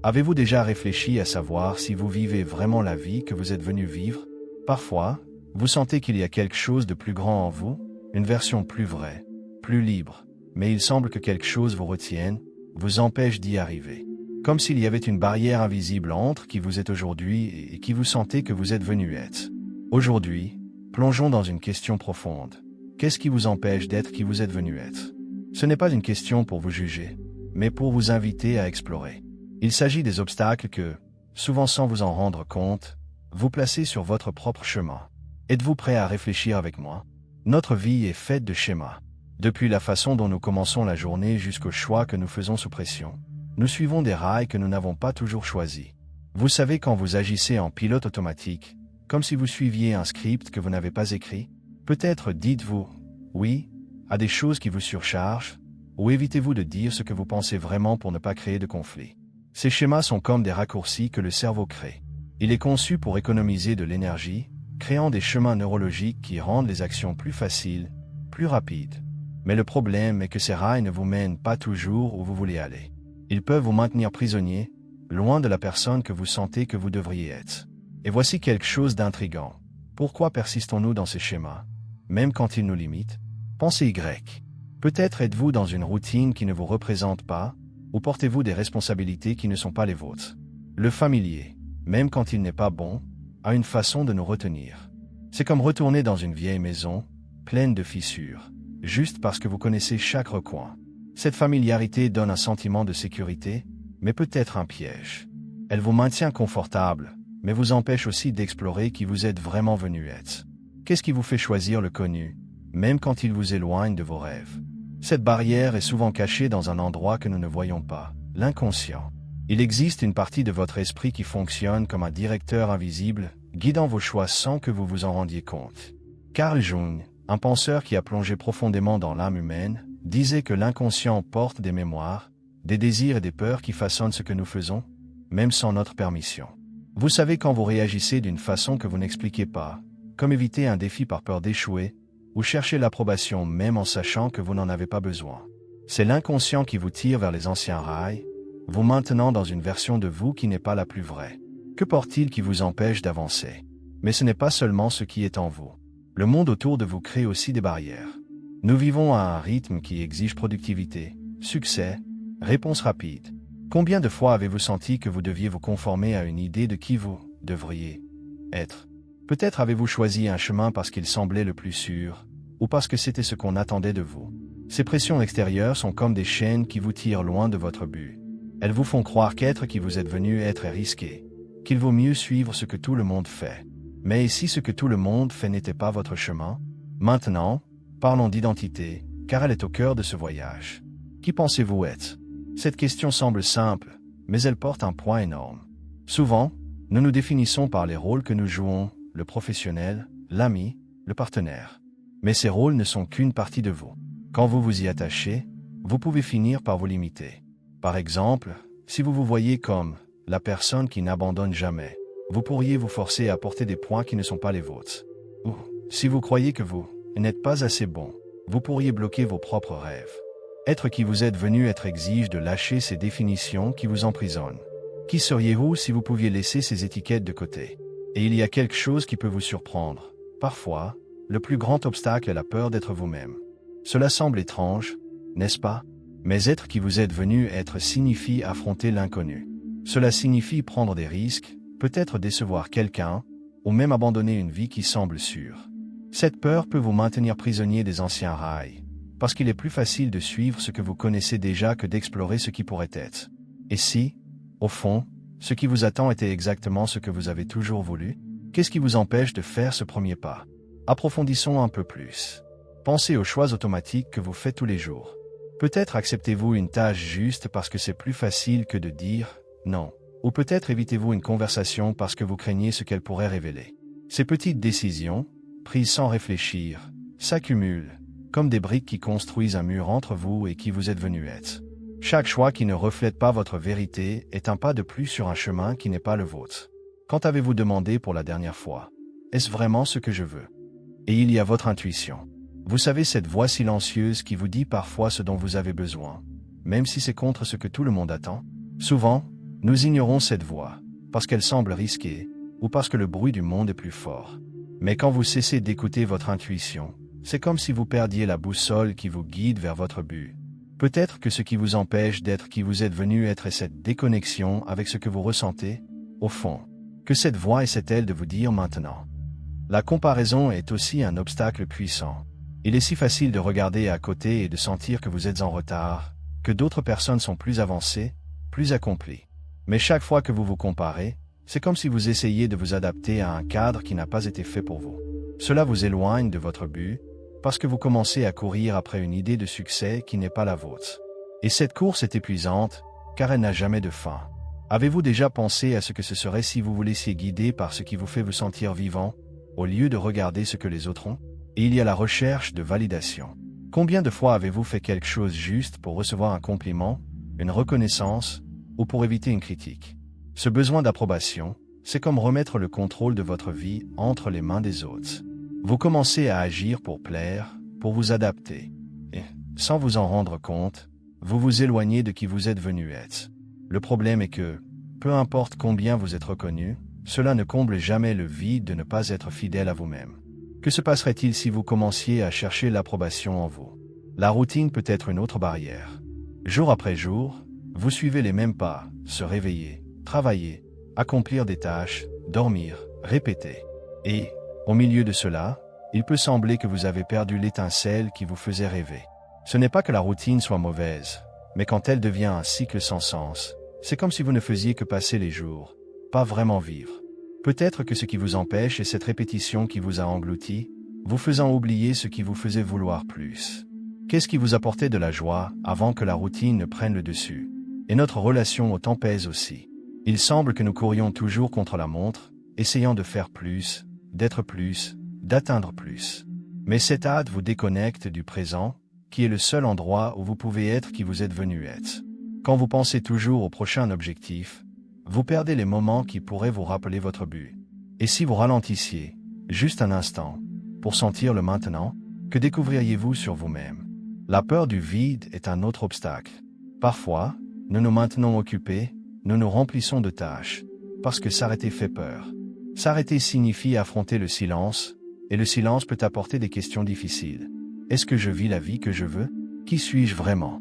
Avez-vous déjà réfléchi à savoir si vous vivez vraiment la vie que vous êtes venu vivre? Parfois, vous sentez qu'il y a quelque chose de plus grand en vous, une version plus vraie, plus libre, mais il semble que quelque chose vous retienne, vous empêche d'y arriver. Comme s'il y avait une barrière invisible entre qui vous êtes aujourd'hui et qui vous sentez que vous êtes venu être. Aujourd'hui, plongeons dans une question profonde. Qu'est-ce qui vous empêche d'être qui vous êtes venu être? Ce n'est pas une question pour vous juger, mais pour vous inviter à explorer. Il s'agit des obstacles que, souvent sans vous en rendre compte, vous placez sur votre propre chemin. Êtes-vous prêt à réfléchir avec moi? Notre vie est faite de schémas. Depuis la façon dont nous commençons la journée jusqu'aux choix que nous faisons sous pression. Nous suivons des rails que nous n'avons pas toujours choisis. Vous savez quand vous agissez en pilote automatique, comme si vous suiviez un script que vous n'avez pas écrit? Peut-être dites-vous « oui » à des choses qui vous surchargent, ou évitez-vous de dire ce que vous pensez vraiment pour ne pas créer de conflit. Ces schémas sont comme des raccourcis que le cerveau crée. Il est conçu pour économiser de l'énergie, créant des chemins neurologiques qui rendent les actions plus faciles, plus rapides. Mais le problème est que ces rails ne vous mènent pas toujours où vous voulez aller. Ils peuvent vous maintenir prisonnier, loin de la personne que vous sentez que vous devriez être. Et voici quelque chose d'intrigant. Pourquoi persistons-nous dans ces schémas, même quand ils nous limitent? Pensez Y. Peut-être êtes-vous dans une routine qui ne vous représente pas, ou portez-vous des responsabilités qui ne sont pas les vôtres. Le familier, même quand il n'est pas bon, a une façon de nous retenir. C'est comme retourner dans une vieille maison, pleine de fissures, juste parce que vous connaissez chaque recoin. Cette familiarité donne un sentiment de sécurité, mais peut-être un piège. Elle vous maintient confortable, mais vous empêche aussi d'explorer qui vous êtes vraiment venu être. Qu'est-ce qui vous fait choisir le connu, même quand il vous éloigne de vos rêves? Cette barrière est souvent cachée dans un endroit que nous ne voyons pas, l'inconscient. Il existe une partie de votre esprit qui fonctionne comme un directeur invisible, guidant vos choix sans que vous vous en rendiez compte. Carl Jung, un penseur qui a plongé profondément dans l'âme humaine, disait que l'inconscient porte des mémoires, des désirs et des peurs qui façonnent ce que nous faisons, même sans notre permission. Vous savez quand vous réagissez d'une façon que vous n'expliquez pas, comme éviter un défi par peur d'échouer, ou chercher l'approbation même en sachant que vous n'en avez pas besoin. C'est l'inconscient qui vous tire vers les anciens rails, vous maintenant dans une version de vous qui n'est pas la plus vraie. Que porte-t-il qui vous empêche d'avancer? Mais ce n'est pas seulement ce qui est en vous. Le monde autour de vous crée aussi des barrières. Nous vivons à un rythme qui exige productivité, succès, réponse rapide. Combien de fois avez-vous senti que vous deviez vous conformer à une idée de qui vous devriez être? Peut-être avez-vous choisi un chemin parce qu'il semblait le plus sûr, ou parce que c'était ce qu'on attendait de vous. Ces pressions extérieures sont comme des chaînes qui vous tirent loin de votre but. Elles vous font croire qu'être qui vous êtes venu être est risqué, qu'il vaut mieux suivre ce que tout le monde fait. Mais et si ce que tout le monde fait n'était pas votre chemin? Maintenant, parlons d'identité, car elle est au cœur de ce voyage. Qui pensez-vous être? Cette question semble simple, mais elle porte un poids énorme. Souvent, nous nous définissons par les rôles que nous jouons, le professionnel, l'ami, le partenaire. Mais ces rôles ne sont qu'une partie de vous. Quand vous vous y attachez, vous pouvez finir par vous limiter. Par exemple, si vous vous voyez comme la personne qui n'abandonne jamais, vous pourriez vous forcer à porter des points qui ne sont pas les vôtres. Ou, si vous croyez que vous n'êtes pas assez bon, vous pourriez bloquer vos propres rêves. Être qui vous êtes venu être exige de lâcher ces définitions qui vous emprisonnent. Qui seriez-vous si vous pouviez laisser ces étiquettes de côté? Et il y a quelque chose qui peut vous surprendre. Parfois, le plus grand obstacle est la peur d'être vous-même. Cela semble étrange, n'est-ce pas? Mais être qui vous êtes venu être signifie affronter l'inconnu. Cela signifie prendre des risques, peut-être décevoir quelqu'un, ou même abandonner une vie qui semble sûre. Cette peur peut vous maintenir prisonnier des anciens rails, parce qu'il est plus facile de suivre ce que vous connaissez déjà que d'explorer ce qui pourrait être. Et si, au fond, ce qui vous attend était exactement ce que vous avez toujours voulu? Qu'est-ce qui vous empêche de faire ce premier pas? Approfondissons un peu plus. Pensez aux choix automatiques que vous faites tous les jours. Peut-être acceptez-vous une tâche juste parce que c'est plus facile que de dire non. Ou peut-être évitez-vous une conversation parce que vous craignez ce qu'elle pourrait révéler. Ces petites décisions, prises sans réfléchir, s'accumulent, comme des briques qui construisent un mur entre vous et qui vous êtes venu être. Chaque choix qui ne reflète pas votre vérité est un pas de plus sur un chemin qui n'est pas le vôtre. Quand avez-vous demandé pour la dernière fois? Est-ce vraiment ce que je veux? Et il y a votre intuition. Vous savez cette voix silencieuse qui vous dit parfois ce dont vous avez besoin, même si c'est contre ce que tout le monde attend. Souvent, Nous ignorons cette voix, parce qu'elle semble risquée, ou parce que le bruit du monde est plus fort. Mais quand vous cessez d'écouter votre intuition, c'est comme si vous perdiez la boussole qui vous guide vers votre but. Peut-être que ce qui vous empêche d'être qui vous êtes venu être est cette déconnexion avec ce que vous ressentez, au fond. Que cette voix essaie-t-elle de vous dire maintenant? La comparaison est aussi un obstacle puissant. Il est si facile de regarder à côté et de sentir que vous êtes en retard, que d'autres personnes sont plus avancées, plus accomplies. Mais chaque fois que vous vous comparez, c'est comme si vous essayiez de vous adapter à un cadre qui n'a pas été fait pour vous. Cela vous éloigne de votre but, parce que vous commencez à courir après une idée de succès qui n'est pas la vôtre. Et cette course est épuisante, car elle n'a jamais de fin. Avez-vous déjà pensé à ce que ce serait si vous vous laissiez guider par ce qui vous fait vous sentir vivant, au lieu de regarder ce que les autres ont? Et il y a la recherche de validation. Combien de fois avez-vous fait quelque chose juste pour recevoir un compliment, une reconnaissance, ou pour éviter une critique? Ce besoin d'approbation, c'est comme remettre le contrôle de votre vie entre les mains des autres. Vous commencez à agir pour plaire, pour vous adapter. Et, sans vous en rendre compte, vous vous éloignez de qui vous êtes venu être. Le problème est que, peu importe combien vous êtes reconnu, cela ne comble jamais le vide de ne pas être fidèle à vous-même. Que se passerait-il si vous commenciez à chercher l'approbation en vous? La routine peut être une autre barrière. Jour après jour, vous suivez les mêmes pas, se réveiller, travailler, accomplir des tâches, dormir, répéter. Et, au milieu de cela, il peut sembler que vous avez perdu l'étincelle qui vous faisait rêver. Ce n'est pas que la routine soit mauvaise, mais quand elle devient un cycle sans sens, c'est comme si vous ne faisiez que passer les jours, pas vraiment vivre. Peut-être que ce qui vous empêche est cette répétition qui vous a englouti, vous faisant oublier ce qui vous faisait vouloir plus. Qu'est-ce qui vous apportait de la joie avant que la routine ne prenne le dessus? Et notre relation au temps pèse aussi. Il semble que nous courions toujours contre la montre, essayant de faire plus, d'être plus, d'atteindre plus. Mais cette hâte vous déconnecte du présent, qui est le seul endroit où vous pouvez être qui vous êtes venu être. Quand vous pensez toujours au prochain objectif, vous perdez les moments qui pourraient vous rappeler votre but. Et si vous ralentissiez, juste un instant, pour sentir le maintenant, que découvririez-vous sur vous-même? La peur du vide est un autre obstacle. Parfois, nous nous maintenons occupés, nous nous remplissons de tâches, parce que s'arrêter fait peur. S'arrêter signifie affronter le silence, et le silence peut apporter des questions difficiles. Est-ce que je vis la vie que je veux? Qui suis-je vraiment?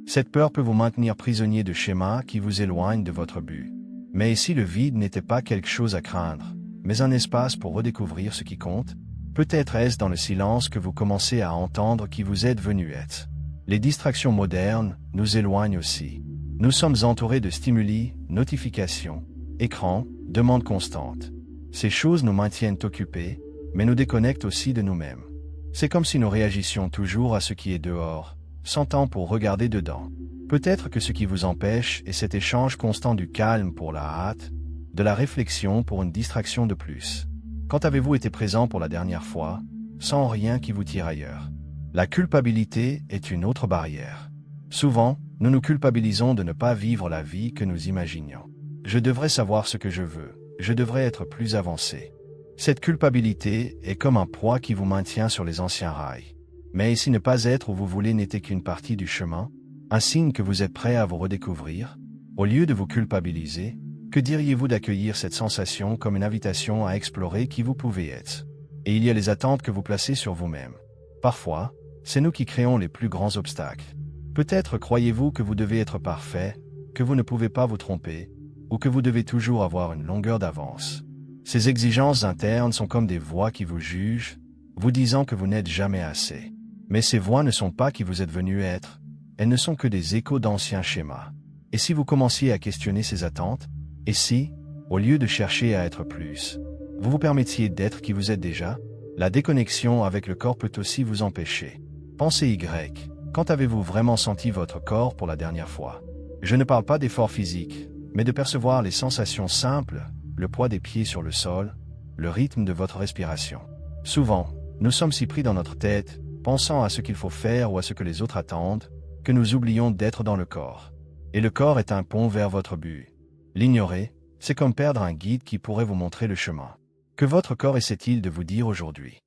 Cette peur peut vous maintenir prisonnier de schémas qui vous éloignent de votre but. Mais si le vide n'était pas quelque chose à craindre, mais un espace pour redécouvrir ce qui compte, peut-être est-ce dans le silence que vous commencez à entendre qui vous êtes venu être. Les distractions modernes nous éloignent aussi. Nous sommes entourés de stimuli, notifications, écrans, demandes constantes. Ces choses nous maintiennent occupés, mais nous déconnectent aussi de nous-mêmes. C'est comme si nous réagissions toujours à ce qui est dehors, sans temps pour regarder dedans. Peut-être que ce qui vous empêche est cet échange constant du calme pour la hâte, de la réflexion pour une distraction de plus. Quand avez-vous été présent pour la dernière fois, sans rien qui vous tire ailleurs? La culpabilité est une autre barrière. Souvent, nous nous culpabilisons de ne pas vivre la vie que nous imaginions. Je devrais savoir ce que je veux, je devrais être plus avancé. Cette culpabilité est comme un poids qui vous maintient sur les anciens rails. Mais si ne pas être où vous voulez n'était qu'une partie du chemin, un signe que vous êtes prêt à vous redécouvrir, au lieu de vous culpabiliser, que diriez-vous d'accueillir cette sensation comme une invitation à explorer qui vous pouvez être? Et il y a les attentes que vous placez sur vous-même. Parfois, c'est nous qui créons les plus grands obstacles. Peut-être croyez-vous que vous devez être parfait, que vous ne pouvez pas vous tromper, ou que vous devez toujours avoir une longueur d'avance. Ces exigences internes sont comme des voix qui vous jugent, vous disant que vous n'êtes jamais assez. Mais ces voix ne sont pas qui vous êtes venu être, elles ne sont que des échos d'anciens schémas. Et si vous commenciez à questionner ces attentes, et si, au lieu de chercher à être plus, vous vous permettiez d'être qui vous êtes déjà, la déconnexion avec le corps peut aussi vous empêcher. Pensez Y. Quand avez-vous vraiment senti votre corps pour la dernière fois? Je ne parle pas d'efforts physiques, mais de percevoir les sensations simples, le poids des pieds sur le sol, le rythme de votre respiration. Souvent, nous sommes si pris dans notre tête, pensant à ce qu'il faut faire ou à ce que les autres attendent, que nous oublions d'être dans le corps. Et le corps est un pont vers votre but. L'ignorer, c'est comme perdre un guide qui pourrait vous montrer le chemin. Que votre corps essaie-t-il de vous dire aujourd'hui?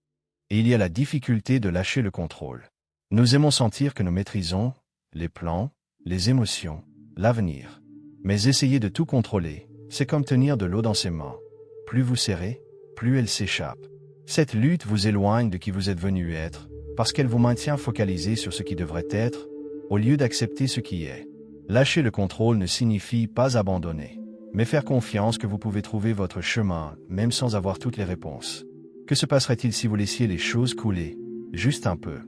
Et il y a la difficulté de lâcher le contrôle. Nous aimons sentir que nous maîtrisons les plans, les émotions, l'avenir. Mais essayez de tout contrôler. C'est comme tenir de l'eau dans ses mains. Plus vous serrez, plus elle s'échappe. Cette lutte vous éloigne de qui vous êtes venu être, parce qu'elle vous maintient focalisé sur ce qui devrait être, au lieu d'accepter ce qui est. Lâcher le contrôle ne signifie pas abandonner, mais faire confiance que vous pouvez trouver votre chemin, même sans avoir toutes les réponses. Que se passerait-il si vous laissiez les choses couler, juste un peu?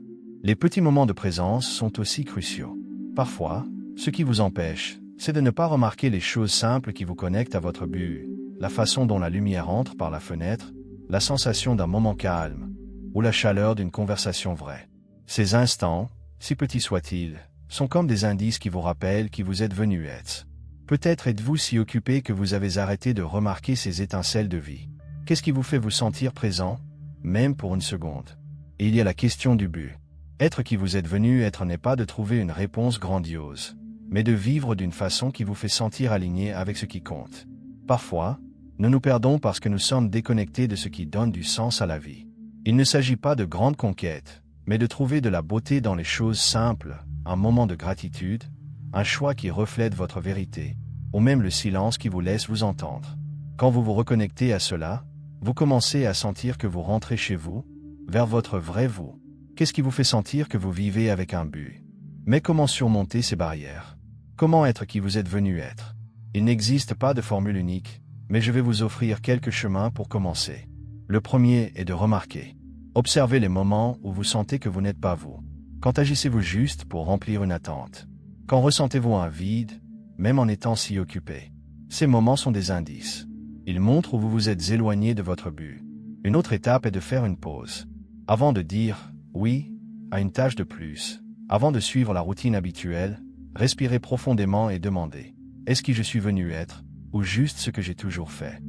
Les petits moments de présence sont aussi cruciaux. Parfois, ce qui vous empêche, c'est de ne pas remarquer les choses simples qui vous connectent à votre but, la façon dont la lumière entre par la fenêtre, la sensation d'un moment calme, ou la chaleur d'une conversation vraie. Ces instants, si petits soient-ils, sont comme des indices qui vous rappellent qui vous êtes venu être. Peut-être êtes-vous si occupé que vous avez arrêté de remarquer ces étincelles de vie. Qu'est-ce qui vous fait vous sentir présent, même pour une seconde? Et il y a la question du but. Être qui vous êtes venu être n'est pas de trouver une réponse grandiose, mais de vivre d'une façon qui vous fait sentir aligné avec ce qui compte. Parfois, nous nous perdons parce que nous sommes déconnectés de ce qui donne du sens à la vie. Il ne s'agit pas de grandes conquêtes, mais de trouver de la beauté dans les choses simples, un moment de gratitude, un choix qui reflète votre vérité, ou même le silence qui vous laisse vous entendre. Quand vous vous reconnectez à cela, vous commencez à sentir que vous rentrez chez vous, vers votre vrai vous. Qu'est-ce qui vous fait sentir que vous vivez avec un but? Mais comment surmonter ces barrières? Comment être qui vous êtes venu être? Il n'existe pas de formule unique, mais je vais vous offrir quelques chemins pour commencer. Le premier est de remarquer. Observez les moments où vous sentez que vous n'êtes pas vous. Quand agissez-vous juste pour remplir une attente? Quand ressentez-vous un vide, même en étant si occupé? Ces moments sont des indices. Ils montrent où vous vous êtes éloigné de votre but. Une autre étape est de faire une pause. Avant de dire « oui » à une tâche de plus, avant de suivre la routine habituelle, respirez profondément et demandez « est-ce qui je suis venu être, ou juste ce que j'ai toujours fait ?»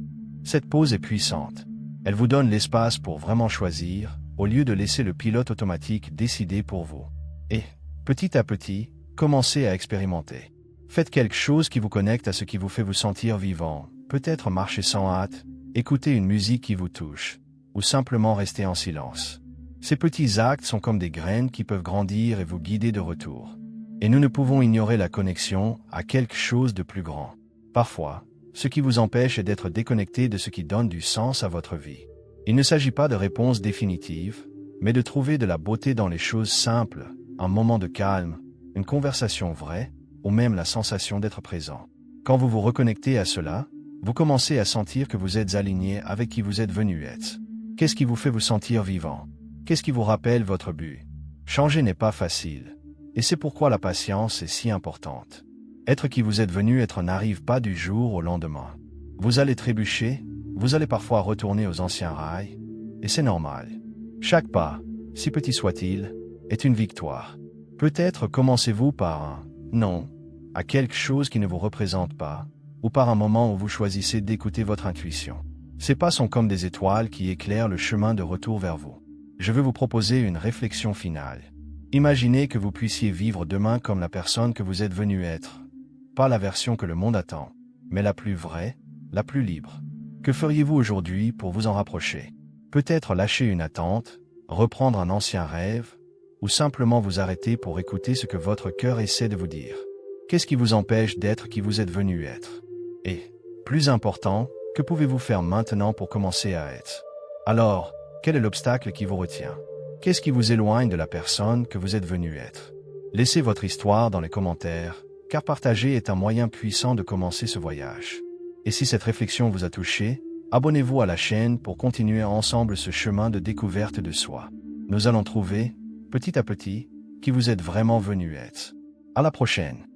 Cette pause est puissante. Elle vous donne l'espace pour vraiment choisir, au lieu de laisser le pilote automatique décider pour vous. Et, petit à petit, commencez à expérimenter. Faites quelque chose qui vous connecte à ce qui vous fait vous sentir vivant, peut-être marcher sans hâte, écouter une musique qui vous touche, ou simplement rester en silence. Ces petits actes sont comme des graines qui peuvent grandir et vous guider de retour. Et nous ne pouvons ignorer la connexion à quelque chose de plus grand. Parfois, ce qui vous empêche est d'être déconnecté de ce qui donne du sens à votre vie. Il ne s'agit pas de réponse définitive, mais de trouver de la beauté dans les choses simples, un moment de calme, une conversation vraie, ou même la sensation d'être présent. Quand vous vous reconnectez à cela, vous commencez à sentir que vous êtes aligné avec qui vous êtes venu être. Qu'est-ce qui vous fait vous sentir vivant? Qu'est-ce qui vous rappelle votre but? Changer n'est pas facile, et c'est pourquoi la patience est si importante. Être qui vous êtes venu être n'arrive pas du jour au lendemain. Vous allez trébucher, vous allez parfois retourner aux anciens rails, et c'est normal. Chaque pas, si petit soit-il, est une victoire. Peut-être commencez-vous par un « non » à quelque chose qui ne vous représente pas, ou par un moment où vous choisissez d'écouter votre intuition. Ces pas sont comme des étoiles qui éclairent le chemin de retour vers vous. Je veux vous proposer une réflexion finale. Imaginez que vous puissiez vivre demain comme la personne que vous êtes venu être. Pas la version que le monde attend, mais la plus vraie, la plus libre. Que feriez-vous aujourd'hui pour vous en rapprocher? Peut-être lâcher une attente, reprendre un ancien rêve, ou simplement vous arrêter pour écouter ce que votre cœur essaie de vous dire. Qu'est-ce qui vous empêche d'être qui vous êtes venu être? Et, plus important, que pouvez-vous faire maintenant pour commencer à être? Alors, quel est l'obstacle qui vous retient? Qu'est-ce qui vous éloigne de la personne que vous êtes venu être? Laissez votre histoire dans les commentaires, car partager est un moyen puissant de commencer ce voyage. Et si cette réflexion vous a touché, abonnez-vous à la chaîne pour continuer ensemble ce chemin de découverte de soi. Nous allons trouver, petit à petit, qui vous êtes vraiment venu être. À la prochaine.